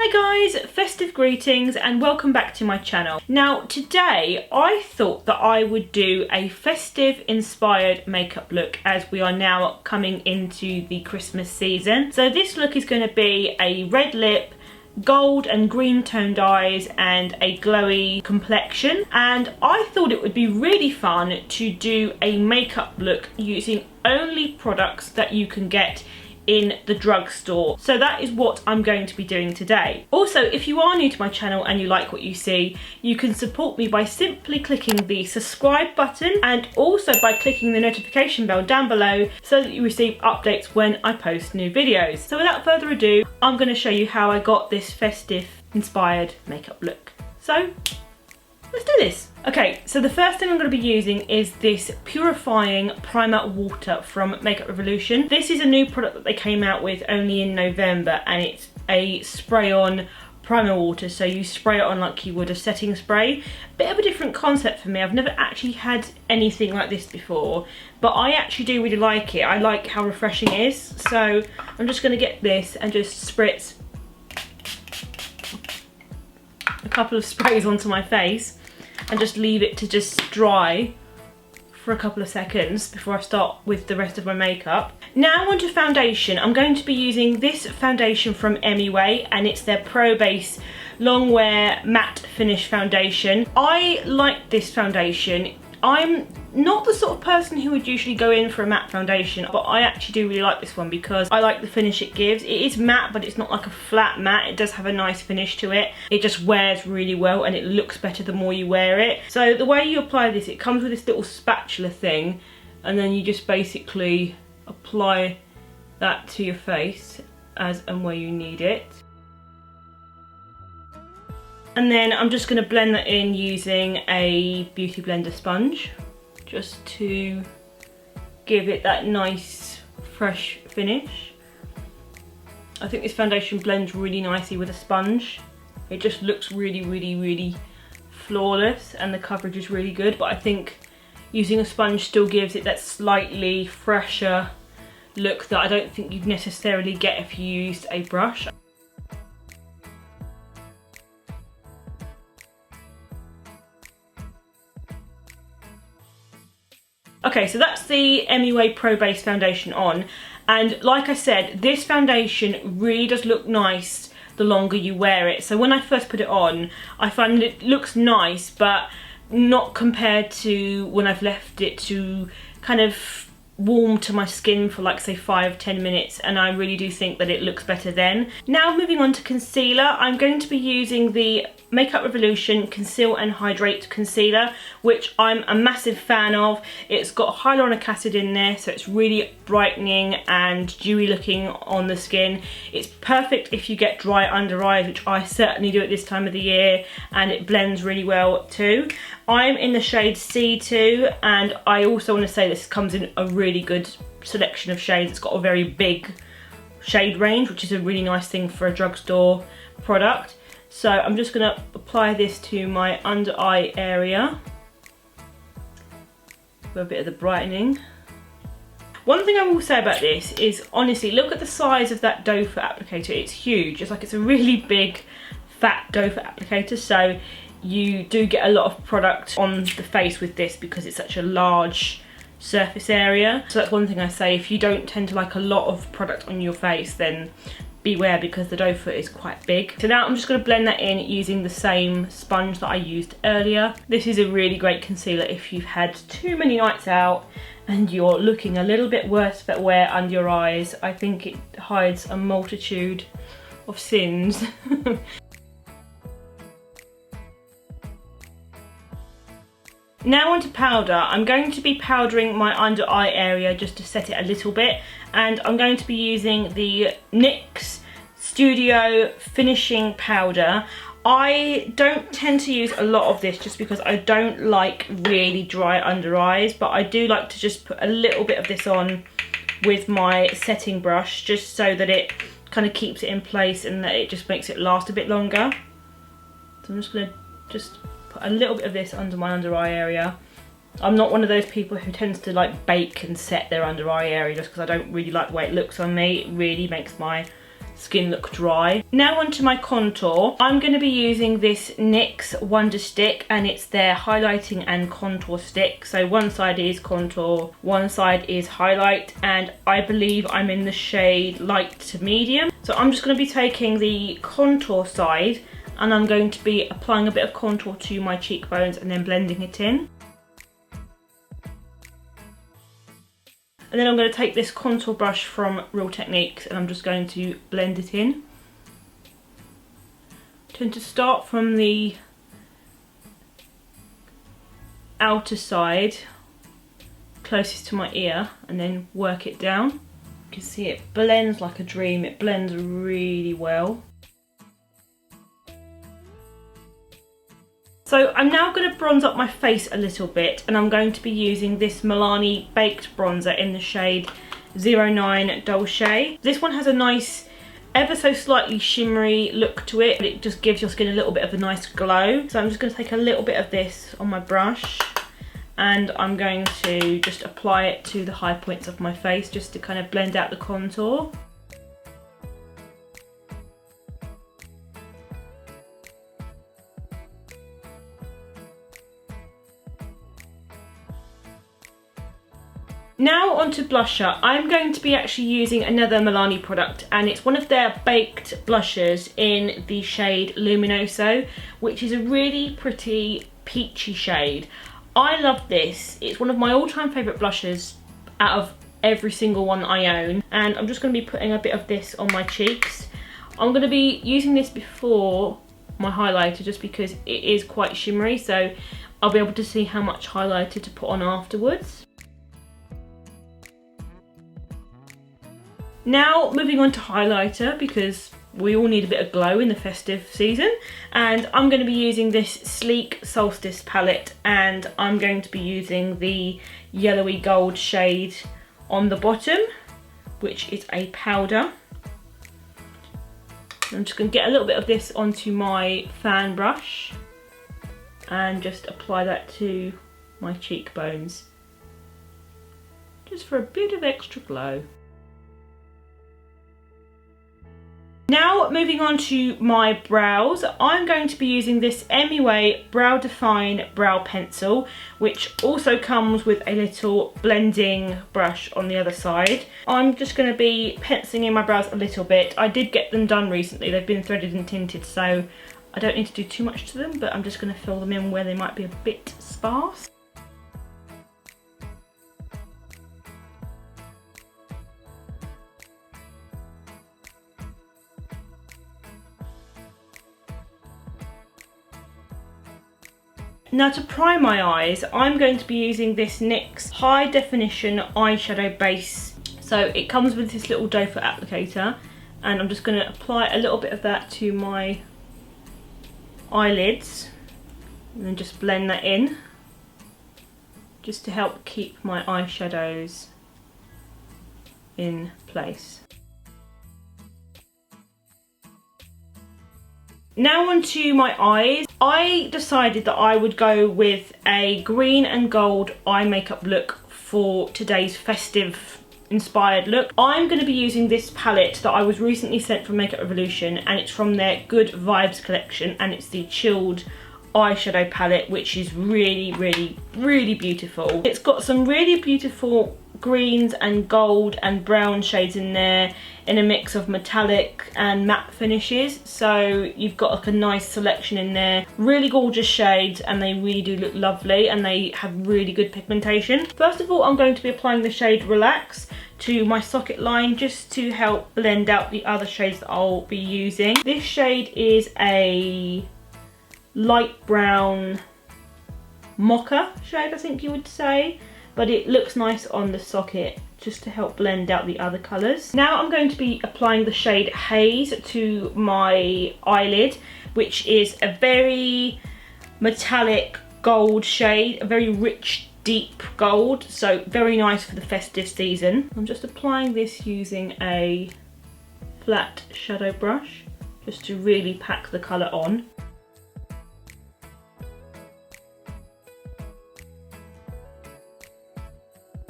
Hi guys, festive greetings and welcome back to my channel. Now today I thought that I would do a festive inspired makeup look as we are now coming into the Christmas season. So this look is going to be a red lip, gold and green toned eyes and a glowy complexion, and I thought it would be really fun to do a makeup look using only products that you can get in the drugstore. So that is what I'm going to be doing today. Also, if you are new to my channel and you like what you see, you can support me by simply clicking the subscribe button and also by clicking the notification bell down below so that you receive updates when I post new videos. So without further ado, I'm going to show you how I got this festive inspired makeup look. So let's do this. Okay, so the first thing I'm going to be using is this purifying primer water from Makeup Revolution. This is a new product that they came out with only in November, and it's a spray-on primer water, so you spray it on like you would a setting spray. Bit of a different concept for me. I've never actually had anything like this before, but I actually do really like it. I like how refreshing it is, so I'm just going to get this and just spritz a couple of sprays onto my face and just leave it to just dry for a couple of seconds before I start with the rest of my makeup. Now onto foundation. I'm going to be using this foundation from MUA, and it's their Pro Base Long Wear Matte Finish Foundation. I like this foundation. I'm not the sort of person who would usually go in for a matte foundation, but I actually do really like this one because I like the finish it gives. It is matte, but it's not like a flat matte. It does have a nice finish to it. It just wears really well and it looks better the more you wear it. So the way you apply this, it comes with this little spatula thing, and then you just basically apply that to your face as and where you need it. And then I'm just going to blend that in using a Beauty Blender sponge, just to give it that nice fresh finish. I think this foundation blends really nicely with a sponge. It just looks really flawless, and the coverage is really good, but I think using a sponge still gives it that slightly fresher look that I don't think you'd necessarily get if you used a brush. Okay, so that's the MUA Pro Base foundation on, and like I said, this foundation really does look nice the longer you wear it. So when I first put it on, I find it looks nice, but not compared to when I've left it to kind of warm to my skin for like say 5-10 minutes, and I really do think that it looks better then. Now moving on to concealer, I'm going to be using the Makeup Revolution Conceal and Hydrate Concealer, which I'm a massive fan of. It's got hyaluronic acid in there, so it's really brightening and dewy looking on the skin. It's perfect if you get dry under eyes, which I certainly do at this time of the year, and it blends really well too. I'm in the shade C2, and I also want to say this comes in a really good selection of shades. It's got a very big shade range, which is a really nice thing for a drugstore product. So I'm just going to apply this to my under eye area for a bit of the brightening. One thing I will say about this is, honestly, look at the size of that doe foot applicator. It's huge. It's like it's a really big fat doe foot applicator, so you do get a lot of product on the face with this because it's such a large surface area. So that's one thing I say, if you don't tend to like a lot of product on your face, then beware, because the doe foot is quite big. So now I'm just going to blend that in using the same sponge that I used earlier. This is a really great concealer if you've had too many nights out and you're looking a little bit worse but wear under your eyes. I think it hides a multitude of sins. Now onto powder. I'm going to be powdering my under eye area just to set it a little bit, and I'm going to be using the NYX Studio Finishing Powder. I don't tend to use a lot of this just because I don't like really dry under eyes, but I do like to just put a little bit of this on with my setting brush just so that it kind of keeps it in place and that it just makes it last a bit longer. So I'm just going to put a little bit of this under my under eye area. I'm not one of those people who tends to like bake and set their under eye area just because I don't really like the way it looks on me. It really makes my skin look dry. Now onto my contour. I'm going to be using this NYX Wonder Stick, and it's their highlighting and contour stick. So one side is contour, one side is highlight, and I believe I'm in the shade light to medium. So I'm just going to be taking the contour side and I'm going to be applying a bit of contour to my cheekbones and then blending it in. And then I'm going to take this contour brush from Real Techniques and I'm just going to blend it in. I'm going to start from the outer side, closest to my ear, and then work it down. You can see it blends like a dream, it blends really well. So I'm now going to bronze up my face a little bit, and I'm going to be using this Milani Baked Bronzer in the shade 09 Dolce. This one has a nice, ever so slightly shimmery look to it, but it just gives your skin a little bit of a nice glow. So I'm just going to take a little bit of this on my brush, and I'm going to just apply it to the high points of my face just to kind of blend out the contour. Now onto blusher. I'm going to be actually using another Milani product, and it's one of their baked blushers in the shade Luminoso, which is a really pretty peachy shade. I love this. It's one of my all-time favourite blushers out of every single one that I own, and I'm just going to be putting a bit of this on my cheeks. I'm going to be using this before my highlighter just because it is quite shimmery, so I'll be able to see how much highlighter to put on afterwards. Now moving on to highlighter, because we all need a bit of glow in the festive season, and I'm going to be using this Sleek Solstice palette, and I'm going to be using the yellowy gold shade on the bottom, which is a powder. I'm just going to get a little bit of this onto my fan brush and just apply that to my cheekbones, just for a bit of extra glow. Now moving on to my brows, I'm going to be using this MUA Brow Define Brow Pencil, which also comes with a little blending brush on the other side. I'm just going to be penciling in my brows a little bit. I did get them done recently, they've been threaded and tinted, so I don't need to do too much to them, but I'm just going to fill them in where they might be a bit sparse. Now to prime my eyes, I'm going to be using this NYX High Definition Eyeshadow Base. So it comes with this little doe foot applicator, and I'm just going to apply a little bit of that to my eyelids and then just blend that in, just to help keep my eyeshadows in place. Now onto my eyes. I decided that I would go with a green and gold eye makeup look for today's festive inspired look. I'm going to be using this palette that I was recently sent from Makeup Revolution, and it's from their Good Vibes collection, and it's the Chilled eyeshadow palette, which is really beautiful. It's got some really beautiful greens and gold and brown shades in there, in a mix of metallic and matte finishes, so you've got like a nice selection in there. Really gorgeous shades, and they really do look lovely, and they have really good pigmentation. First of all, I'm going to be applying the shade Relax to my socket line just to help blend out the other shades that I'll be using. This shade is a light brown mocha shade, I think you would say, but it looks nice on the socket just to help blend out the other colours. Now I'm going to be applying the shade Haze to my eyelid, which is a very metallic gold shade, a very rich deep gold, so very nice for the festive season. I'm just applying this using a flat shadow brush just to really pack the colour on.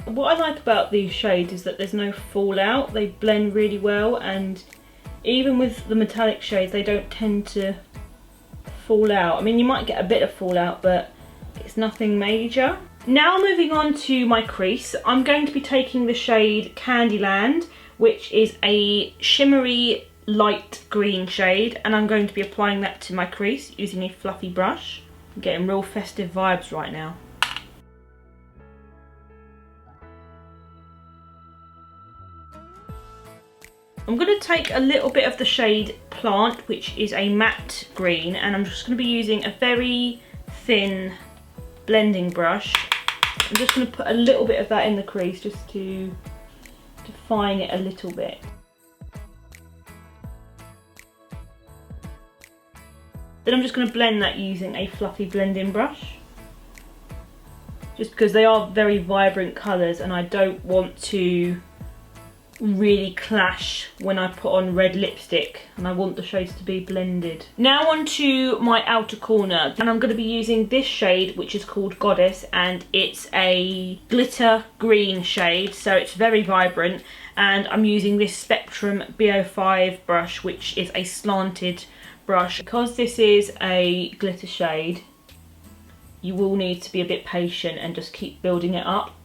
What I like about these shades is that there's no fallout. They blend really well, and even with the metallic shades, they don't tend to fall out. I mean, you might get a bit of fallout, but it's nothing major. Now moving on to my crease, I'm going to be taking the shade Candyland, which is a shimmery light green shade, and I'm going to be applying that to my crease using a fluffy brush. I'm getting real festive vibes right now. I'm going to take a little bit of the shade Plant, which is a matte green, and I'm just going to be using a very thin blending brush. I'm just going to put a little bit of that in the crease just to define it a little bit. Then I'm just going to blend that using a fluffy blending brush, just because they are very vibrant colours and I don't want to really clash when I put on red lipstick, and I want the shades to be blended. Now on to my outer corner, and I'm going to be using this shade, which is called Goddess, and it's a glitter green shade, so it's very vibrant, and I'm using this Spectrum B05 brush, which is a slanted brush. Because this is a glitter shade, you will need to be a bit patient and just keep building it up.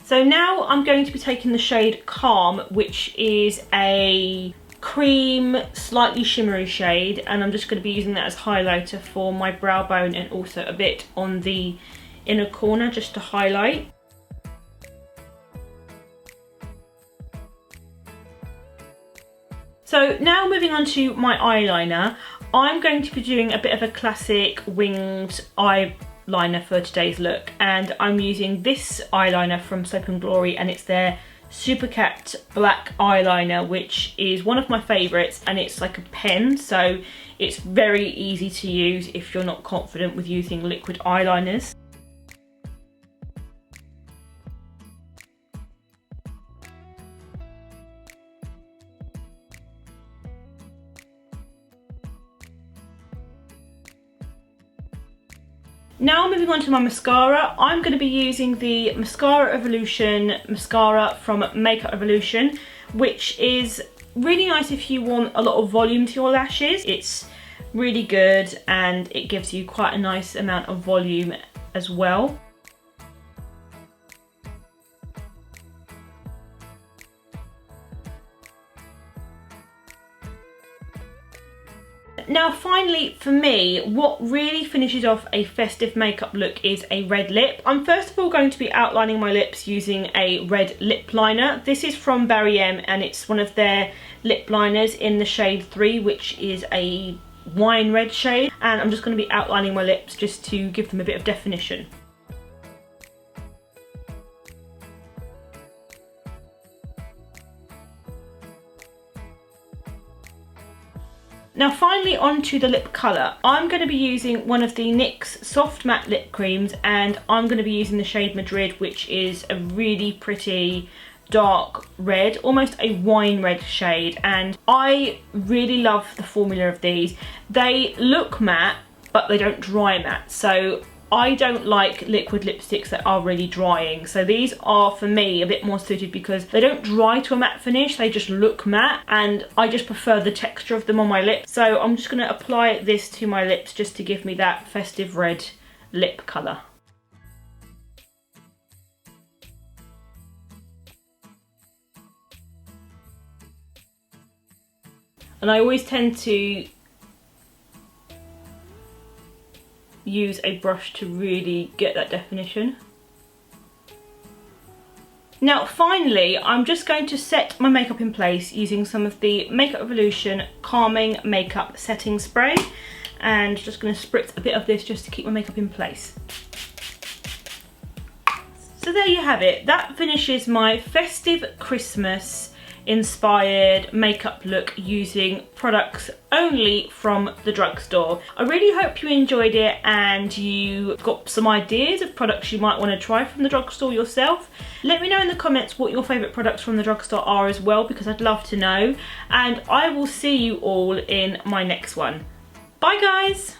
So now I'm going to be taking the shade Calm, which is a cream, slightly shimmery shade, and I'm just going to be using that as highlighter for my brow bone and also a bit on the inner corner just to highlight. So now moving on to my eyeliner, I'm going to be doing a bit of a classic winged eyeliner for today's look, and I'm using this eyeliner from Soap & Glory, and it's their Super Cat black eyeliner, which is one of my favourites, and it's like a pen, so it's very easy to use if you're not confident with using liquid eyeliners. Now moving on to my mascara, I'm going to be using the Mascara Evolution mascara from Makeup Revolution, which is really nice if you want a lot of volume to your lashes. It's really good and it gives you quite a nice amount of volume as well. Now finally, for me, what really finishes off a festive makeup look is a red lip. I'm first of all going to be outlining my lips using a red lip liner. This is from Barry M, and it's one of their lip liners in the shade 3, which is a wine red shade. And I'm just going to be outlining my lips just to give them a bit of definition. Now finally onto the lip colour. I'm going to be using one of the NYX Soft Matte Lip Creams, and I'm going to be using the shade Madrid, which is a really pretty dark red, almost a wine red shade, and I really love the formula of these. They look matte, but they don't dry matte, so I don't like liquid lipsticks that are really drying, so these are for me a bit more suited because they don't dry to a matte finish, they just look matte, and I just prefer the texture of them on my lips. So I'm just going to apply this to my lips just to give me that festive red lip colour. And I always tend to use a brush to really get that definition. Now finally, I'm just going to set my makeup in place using some of the Makeup Revolution Calming Makeup Setting Spray, and just going to spritz a bit of this just to keep my makeup in place. So there you have it. That finishes my festive Christmas inspired makeup look using products only from the drugstore. I really hope you enjoyed it and you got some ideas of products you might want to try from the drugstore yourself. Let me know in the comments what your favourite products from the drugstore are as well, because I'd love to know, and I will see you all in my next one. Bye guys!